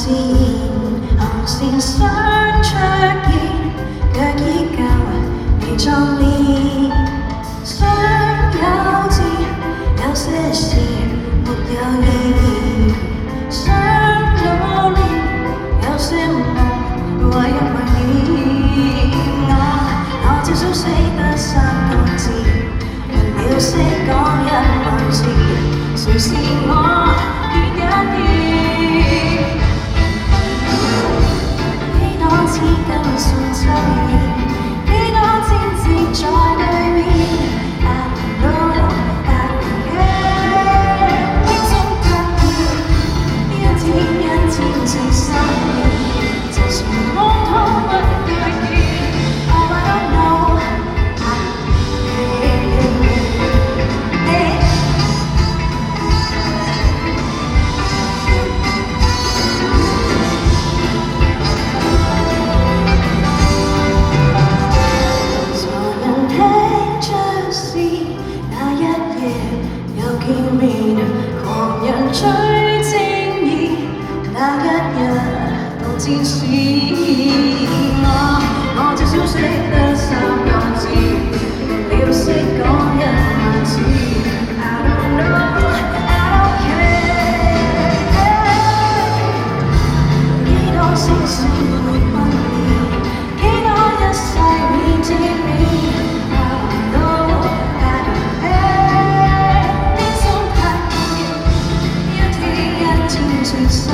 自然，紅線相出現，腳依舊未壯烈，想有志，有些事沒有意義，想努力，有些夢為一為你，我只想寫得三個字，人了識講一萬字，誰是我願一意？幾多千金送秋意，幾多千字在對面。I know I care， 輕鬆得意，一天一天情深意，就算夢痛不對意。Oh I don't know見面，狂人追正義，那一日到戰士，我只想識得三個字，了識講一萬字。I don't know, I don't care， 幾多星星會分裂，幾多一世面見面。So